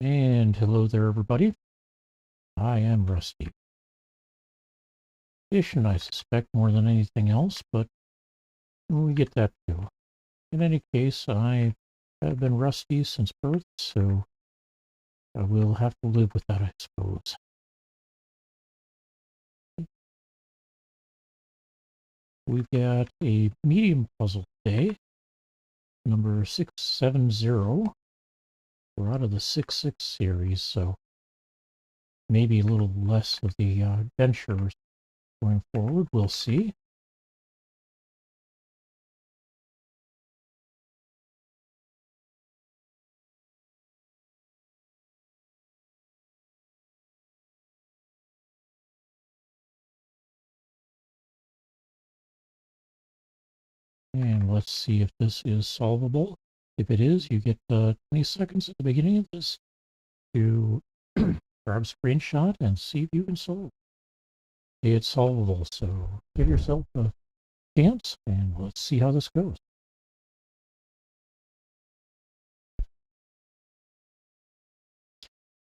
And hello there, everybody. I am Rusty. Fishing, I suspect, more than anything else, but we get that too. In any case, I have been rusty since birth, so I will have to live with that, I suppose. We've got a medium puzzle today, number 670. We're out of the 6-6 series, so maybe a little less of the adventures going forward. We'll see. And let's see if this is solvable. If it is, you get 20 seconds at the beginning of this to grab a screenshot and see if you can solve it. It's solvable, so give yourself a chance and let's see how this goes.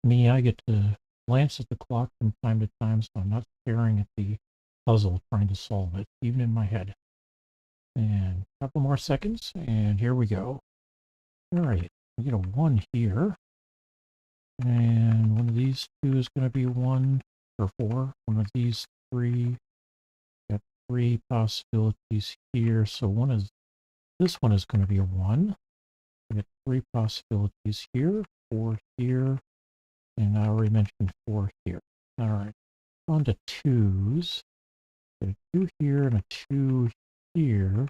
Me, I get to glance at the clock from time to time, so I'm not staring at the puzzle trying to solve it, even in my head. And a couple more seconds, and here we go. All right, we get a 1 here. And one of these two is going to be 1 or 4. One of these 3. Got 3 possibilities here. So this one is going to be a 1. We got 3 possibilities here, 4 here, and I already mentioned 4 here. All right, on to 2s. Got a 2 here and a 2 here.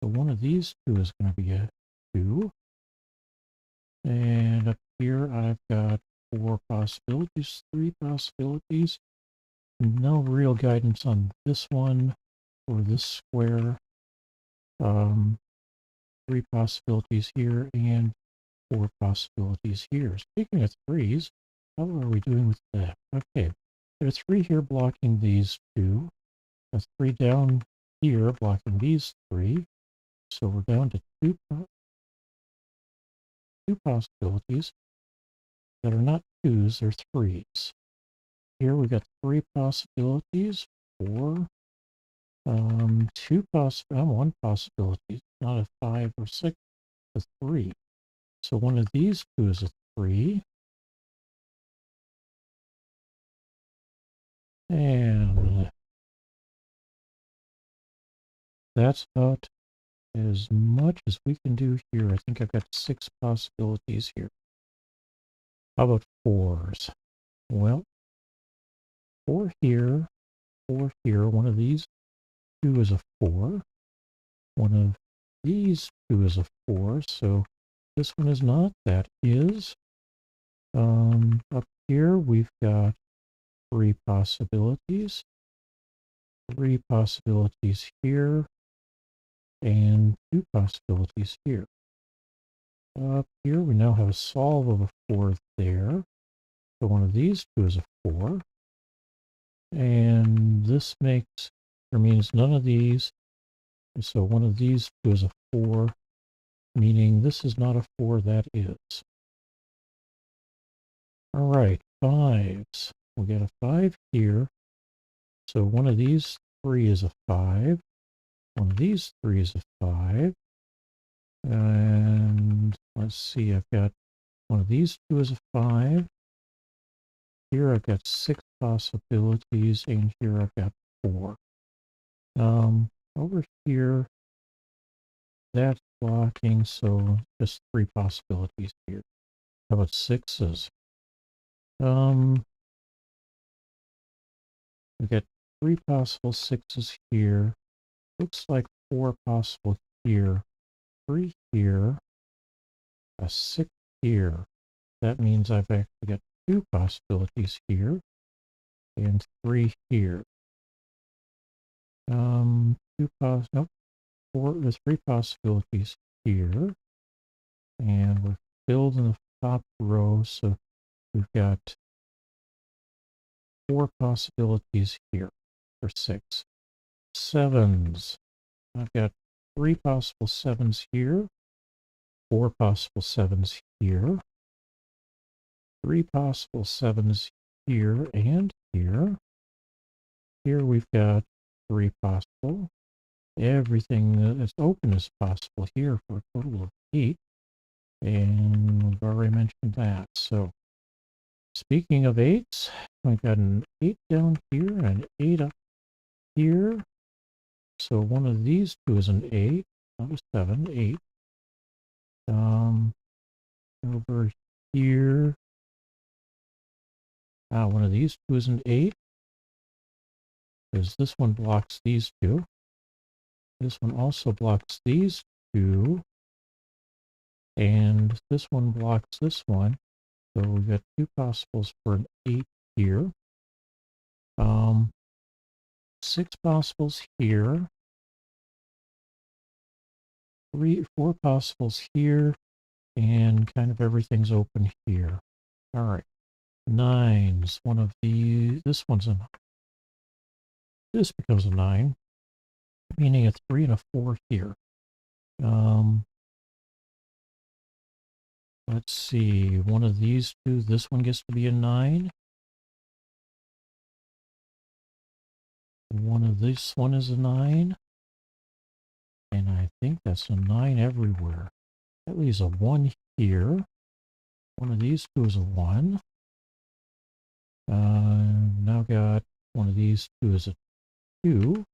So one of these 2 is going to be a 2. And up here, I've got 4 possibilities, 3 possibilities. No real guidance on this one or this square. 3 possibilities here and 4 possibilities here. Speaking of 3s, how are we doing with that? Okay, there's 3 here blocking these 2. There's 3 down here blocking these 3. So we're down to two possibilities that are not 2s, they're 3s. Here we got 3 possibilities, 4, 1 possibility, not a 5 or 6, a 3. So one of these 2 is a 3. And that's about as much as we can do here. I think I've got 6 possibilities here. How about 4s? Well, 4 here, 4 here. One of these 2 is a 4. One of these 2 is a 4. So this one is not. That is. Up here we've got 3 possibilities. 3 possibilities here. And 2 possibilities here. Up here we now have a solve of a 4 there. So one of these 2 is a 4. And this means none of these. So one of these 2 is a 4, meaning this is not a 4, that is. All right, 5s. We'll get a 5 here. So one of these 3 is a 5. One of these 3 is a 5. And let's see, I've got one of these 2 is a 5. Here I've got 6 possibilities, and here I've got 4. Over here, that's blocking, so just 3 possibilities here. How about 6s? We got 3 possible 6s here. Looks like 4 possible here. 3 here. A 6 here. That means I've actually got 2 possibilities here. And 3 here. There's 3 possibilities here. And we're filled in the top row, so we've got 4 possibilities here for 6. 7s. I've got 3 possible 7s here, 4 possible 7s here. 3 possible 7s here and here. Here we've got 3 possible. Everything that's open is possible here for a total of 8. And we've already mentioned that. So speaking of 8s, we've got an 8 down here and an 8 up here. So one of these two is an 8, not a 7, 8. Over here, one of these two is an 8, because this one blocks these two. This one also blocks these two, and this one blocks this one. So we've got 2 possibles for an 8 here. 6 possibles here. 4 possibles here, and kind of everything's open here. All right. 9s. One of these. This one's a. This becomes a 9, meaning a 3 and a 4 here. Let's see. One of these two. This one gets to be a 9. One of this one is a 9. And I think that's a 9 everywhere. That leaves a 1 here. One of these two is a 1. Now got one of these two is a 2.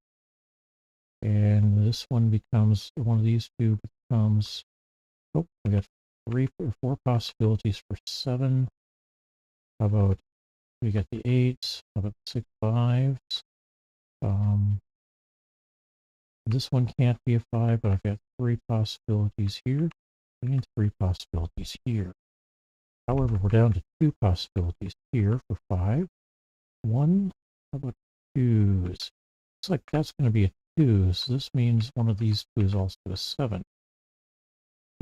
And this one becomes, one of these two becomes, oh, we got 3 or 4 possibilities for 7. How about, we got the 8s, how about 6 5s? This one can't be a 5, but I've got 3 possibilities here and 3 possibilities here. However, we're down to 2 possibilities here for 5. 1, how about 2s? Looks like that's going to be a 2, so this means one of these two is also a 7.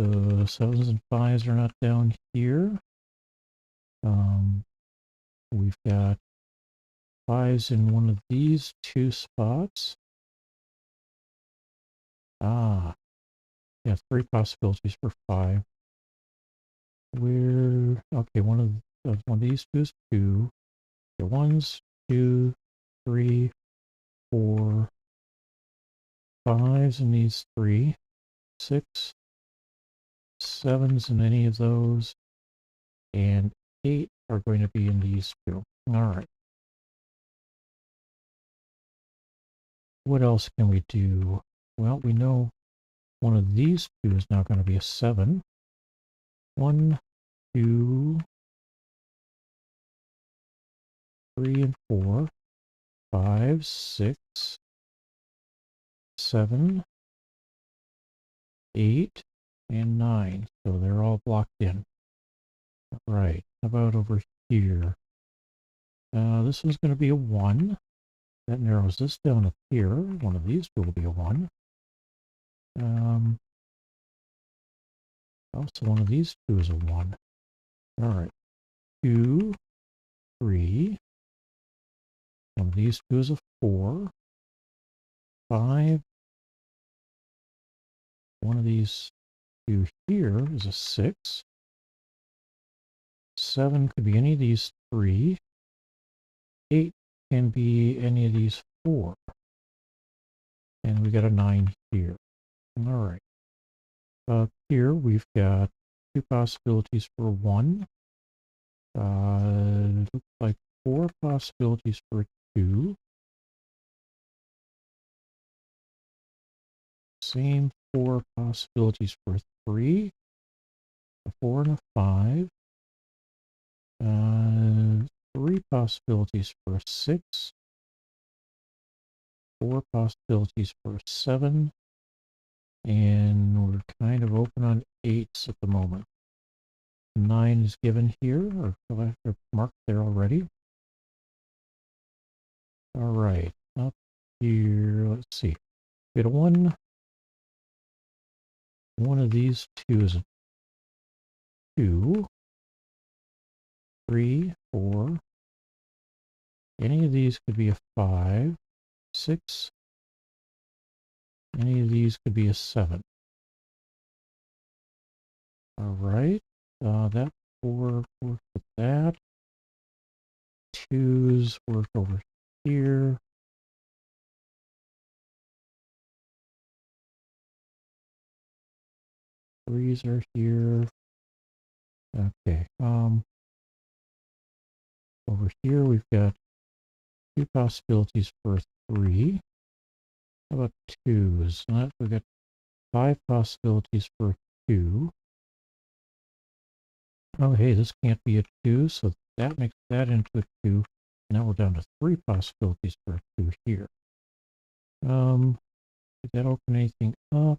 So 7s and 5s are not down here. We've got 5s in one of these 2 spots. Yeah, 3 possibilities for 5. Okay, one of these two is 2. The 1s, 2, 3, 4, 5s in these 3, 6, 7s in any of those, and 8 are going to be in these 2. All right. What else can we do? Well, we know one of these 2 is now going to be a 7. 1, 2, 3, and 4, 5, 6, 7, 8, and 9. So they're all blocked in. All right. How about over here? This one's going to be a 1. That narrows this down up here. One of these two will be a 1. Also, one of these two is a 1. All right. 2, 3. One of these two is a 4. 5. One of these two here is a 6. 7 could be any of these 3. 8 can be any of these 4. And we got a 9 here. All right. Up here we've got 2 possibilities for 1. Looks like 4 possibilities for 2. Same 4 possibilities for 3. A 4 and a 5. 3 possibilities for a 6. 4 possibilities for a 7. And we're kind of open on 8s at the moment. 9 is given here, or marked there already. All right, up here, let's see. We had a 1. One of these two is a 2. 3, 4. Any of these could be a 5. 6. Any of these could be a 7. All right. That 4 work with that. 2s work over here. 3s are here. Okay. Over here we've got 2 possibilities for 3. How about 2s? We've got 5 possibilities for 2. Oh, hey, this can't be a 2, so that makes that into a 2. Now we're down to 3 possibilities for a 2 here. Did that open anything up?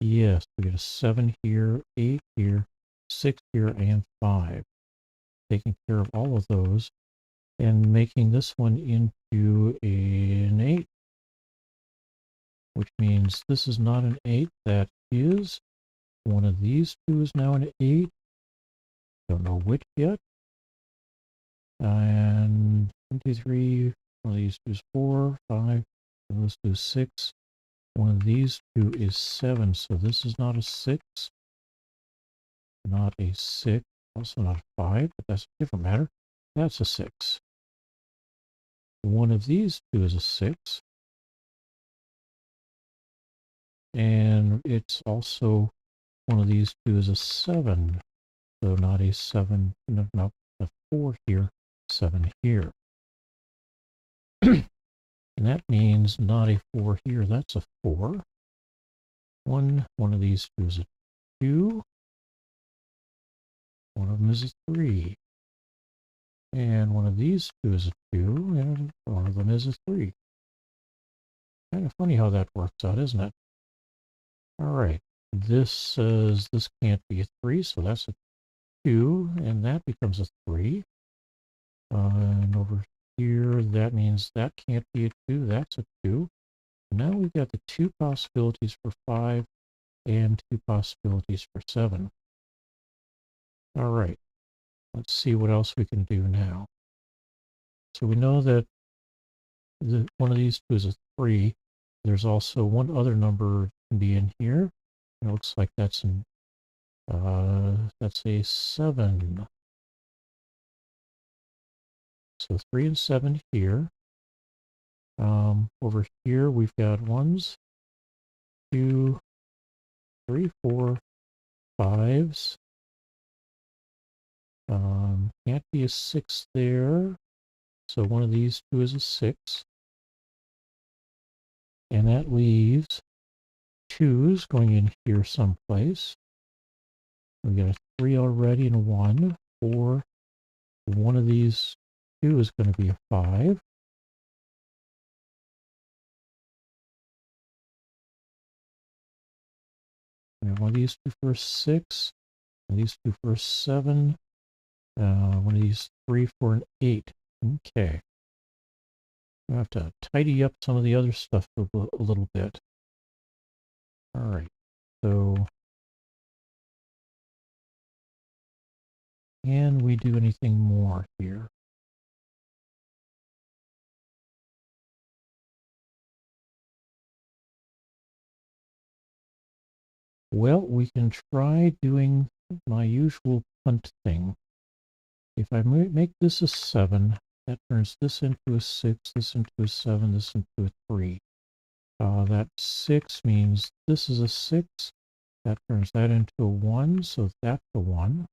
Yes, we get a 7 here, 8 here, 6 here, and 5. Taking care of all of those and making this one into an 8, which means this is not an 8. That is one of these two is now an 8. Don't know which yet. And 1, 2, 3. One of these two is 4, 5. And let's do 6. One of these two is 7. So this is not a 6. Not a 6. Also not a 5, but that's a different matter. That's a 6. One of these two is a 6. And it's also one of these two is a 7. So not a 7, no, a 4 here, 7 here. And that means not a 4 here, that's a 4. One of these two is a 2. One of them is a 3. And one of these two is a 2, and one of them is a 3. Kind of funny how that works out, isn't it? All right. This says this can't be a 3, so that's a 2, and that becomes a 3. And over here, that means that can't be a 2, that's a 2. Now we've got the 2 possibilities for 5 and 2 possibilities for 7. All right. Let's see what else we can do now. So we know that one of these two is a 3. There's also one other number can be in here. It looks like that's a 7. So 3 and 7 here. Over here we've got 1, 2, 3, 4, 5s. Can't be a 6 there. So one of these two is a 6. And that leaves 2s going in here someplace. We got a 3 already and a 1. 4. One of these 2 is going to be a 5. And one of these two for a 6. One of these two for a 7. One of these 3 for an 8. Okay. I have to tidy up some of the other stuff a little bit. All right. So, can we do anything more here? Well, we can try doing my usual punt thing. If I make this a 7, that turns this into a 6, this into a 7, this into a 3. That 6 means this is a 6. That turns that into a 1, so that's a 1.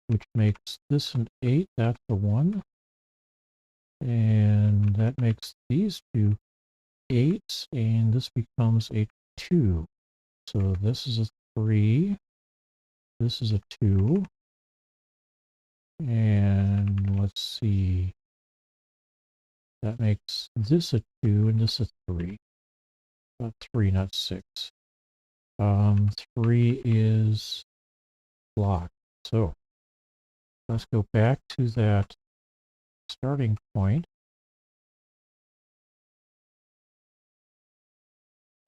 Which makes this an 8, that's a 1. And that makes these two 8s, and this becomes a 2. So this is a 3. This is a 2. And let's see. That makes this a 2 and this a 3. 3, not 6. 3 is blocked. So let's go back to that starting point.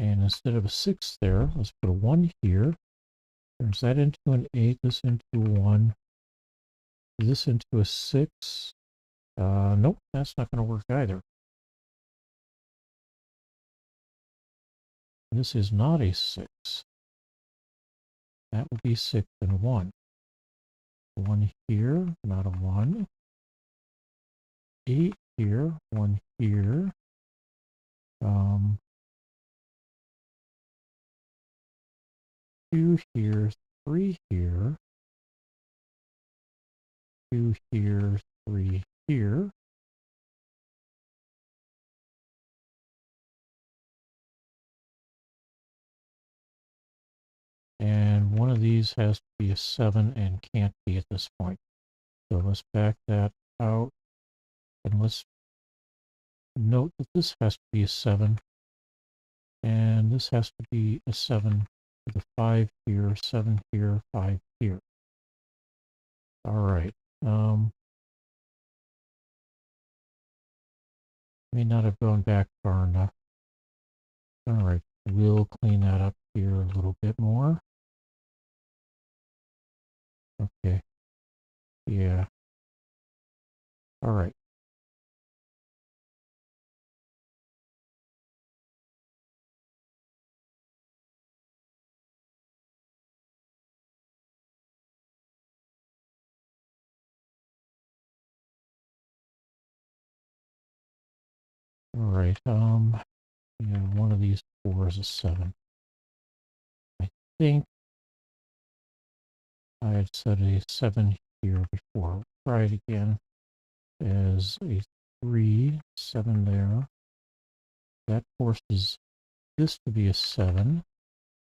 And instead of a 6 there, let's put a 1 here. Turns that into an 8, this into a 1, this into a 6. Nope, that's not going to work either. This is not a 6. that would be 6 and 1. 1 here, not a 1. 8 here, 1 here. 2 here, 3 here. 2 here, 3 here. And one of these has to be a 7 and can't be at this point. So let's back that out. And let's note that this has to be a 7. And this has to be a 7 with a 5 here, 7 here, 5 here. All right. May not have gone back far enough. All right. We'll clean that up here a little bit more. Okay. Yeah. All right. All right. Yeah, one of these 4 is a 7. I think I had said a 7 here before. Try it again as a 3, 7 there. That forces this to be a 7.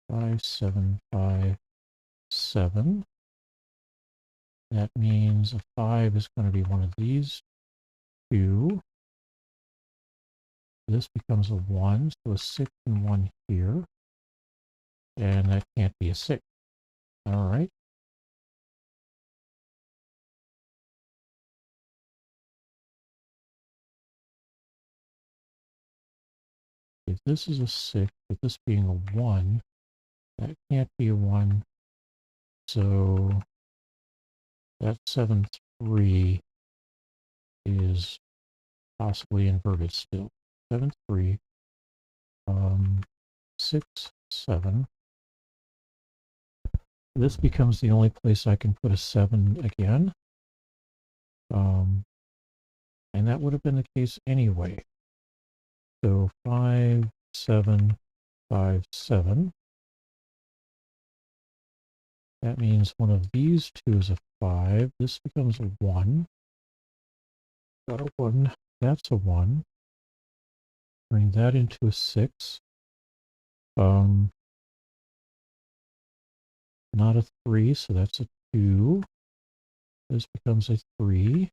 5, 7, 5, 7. That means a 5 is going to be one of these 2. This becomes a 1, so a 6 and 1 here. And that can't be a 6. All right. If this is a 6, with this being a 1, that can't be a 1. So that 7, 3 is possibly inverted still. 7, 3, 6, 7. This becomes the only place I can put a 7 again. And that would have been the case anyway. So 5, 7, 5, 7. That means one of these 2 is a 5. This becomes a 1. Got a 1. That's a 1. Bring that into a 6. Not a 3, so that's a 2. This becomes a 3.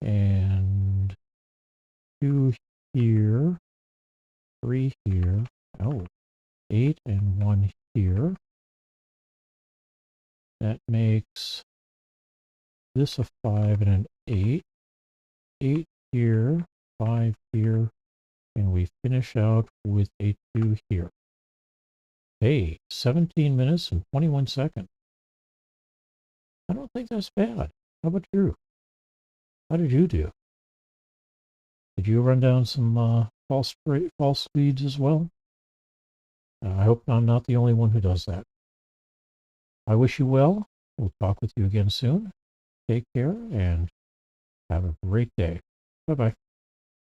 And 2 here. 3 here. Oh, 8 and 1 here. That makes this a 5 and an 8. 8 here. 5 here. And we finish out with a 2 here. Hey, 17 minutes and 21 seconds. I don't think that's bad. How about you? How did you do? Did you run down some false leads as well? I hope I'm not the only one who does that. I wish you well. We'll talk with you again soon. Take care and have a great day. Bye-bye.